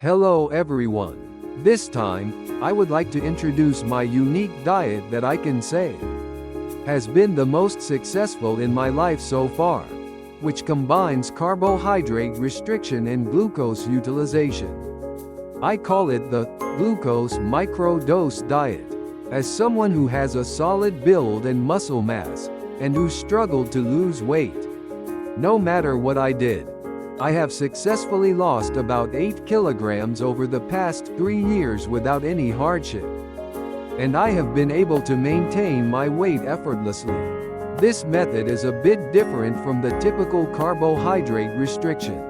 Hello everyone. This time, I would like to introduce my unique diet that I can say has been the most successful in my life so far, which combines carbohydrate restriction and glucose utilization. I call it the glucose microdose diet. As someone who has a solid build and muscle mass, and who struggled to lose weight, no matter what I did, I have successfully lost about 8 kilograms over the past 3 years without any hardship. And I have been able to maintain my weight effortlessly. This method is a bit different from the typical carbohydrate restriction.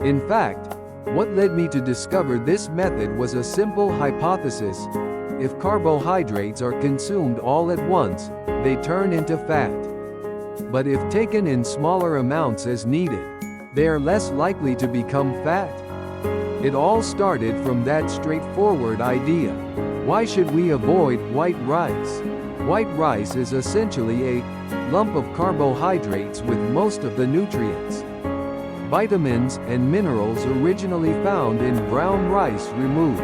In fact, what led me to discover this method was a simple hypothesis: if carbohydrates are consumed all at once, they turn into fat. But if taken in smaller amounts as needed, they are less likely to become fat. It all started from that straightforward idea. Why should we avoid white rice? White rice is essentially a lump of carbohydrates with most of the nutrients, vitamins, and minerals originally found in brown rice removed.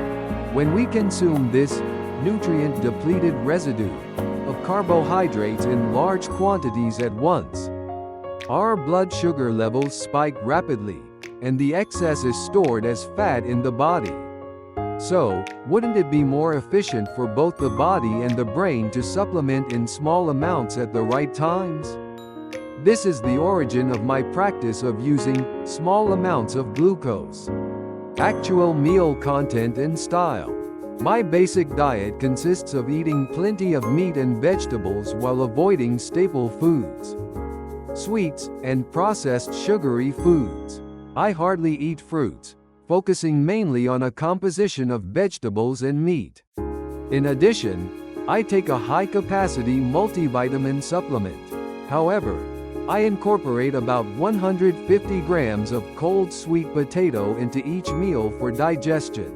When we consume this nutrient-depleted residue of carbohydrates in large quantities at once, our blood sugar levels spike rapidly, and the excess is stored as fat in the body. So, wouldn't it be more efficient for both the body and the brain to supplement in small amounts at the right times? This is the origin of my practice of using small amounts of glucose. Actual meal content and style. My basic diet consists of eating plenty of meat and vegetables while avoiding staple foods, sweets, and processed sugary foods. I hardly eat fruits, focusing mainly on a composition of vegetables and meat. In addition, I take a high-capacity multivitamin supplement. However, I incorporate about 150 grams of cold sweet potato into each meal for digestion.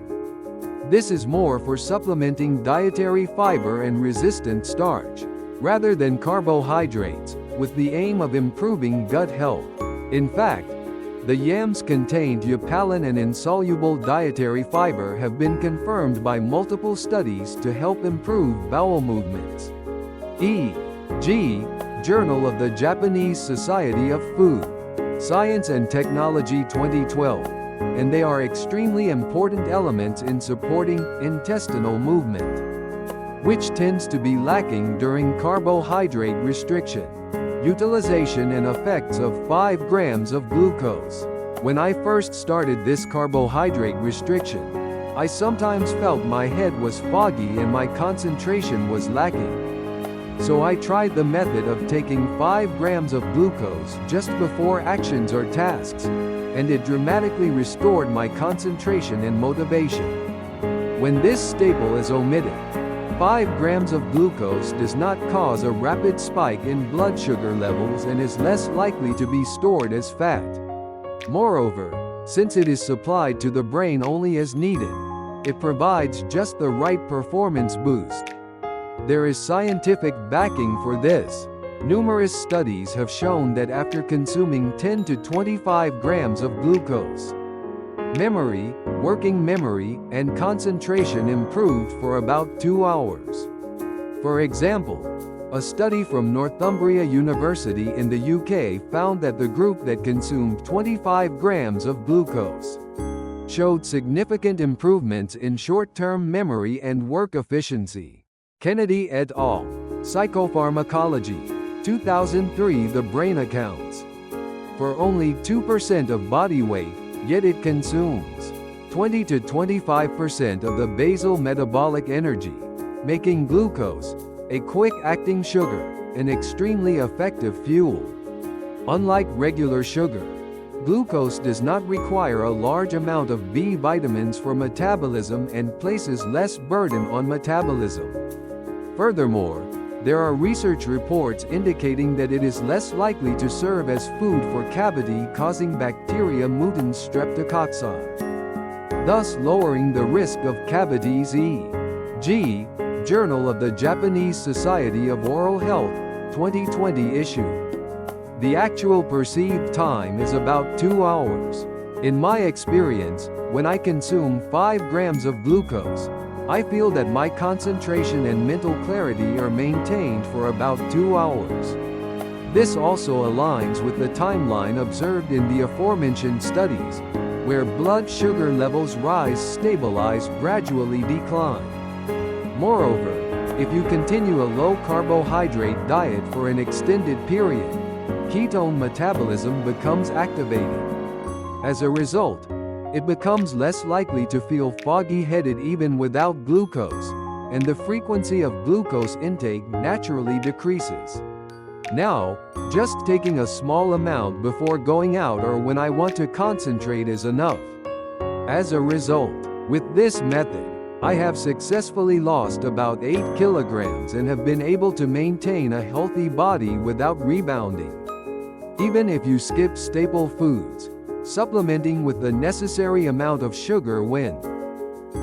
This is more for supplementing dietary fiber and resistant starch, rather than carbohydrates, with the aim of improving gut health. In fact, the yams contained eupaline and insoluble dietary fiber have been confirmed by multiple studies to help improve bowel movements. E.g. Journal of the Japanese Society of Food, Science and Technology 2012, and they are extremely important elements in supporting intestinal movement, which tends to be lacking during carbohydrate restriction. Utilization and effects of 5 grams of glucose. When I first started this carbohydrate restriction, I sometimes felt my head was foggy and my concentration was lacking. So I tried the method of taking 5 grams of glucose just before actions or tasks, and it dramatically restored my concentration and motivation. When this staple is omitted, 5 grams of glucose does not cause a rapid spike in blood sugar levels and is less likely to be stored as fat. Moreover, since it is supplied to the brain only as needed, it provides just the right performance boost. There is scientific backing for this. Numerous studies have shown that after consuming 10 to 25 grams of glucose, memory, working memory, and concentration improved for about 2 hours. For example, a study from Northumbria University in the UK found that the group that consumed 25 grams of glucose showed significant improvements in short-term memory and work efficiency. Kennedy et al. Psychopharmacology, 2003. The brain accounts for only 2% of body weight, yet it consumes 20 to 25% of the basal metabolic energy, making glucose, a quick-acting sugar, an extremely effective fuel. Unlike regular sugar, glucose does not require a large amount of B vitamins for metabolism and places less burden on metabolism. Furthermore, there are research reports indicating that it is less likely to serve as food for cavity-causing bacteria mutans streptococci, thus lowering the risk of cavities. E.g. Journal of the Japanese Society of Oral Health, 2020 issue. The actual perceived time is about 2 hours. In my experience, when I consume 5 grams of glucose, I feel that my concentration and mental clarity are maintained for about 2 hours. This also aligns with the timeline observed in the aforementioned studies, where blood sugar levels rise, stabilize, gradually decline. Moreover, if you continue a low-carbohydrate diet for an extended period, ketone metabolism becomes activated. As a result, it becomes less likely to feel foggy-headed even without glucose, and the frequency of glucose intake naturally decreases. Now, just taking a small amount before going out or when I want to concentrate is enough. As a result, with this method, I have successfully lost about 8 kilograms and have been able to maintain a healthy body without rebounding. Even if you skip staple foods, supplementing with the necessary amount of sugar when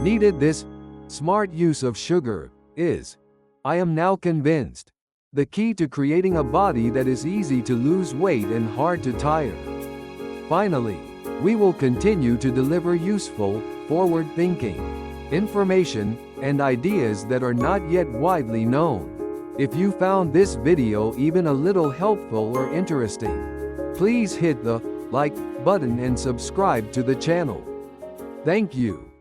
needed, this smart use of sugar is, I am now convinced, the key to creating a body that is easy to lose weight and hard to tire. Finally, we will continue to deliver useful, forward-thinking information and ideas that are not yet widely known. If you found this video even a little helpful or interesting, please hit the like button and subscribe to the channel. Thank you.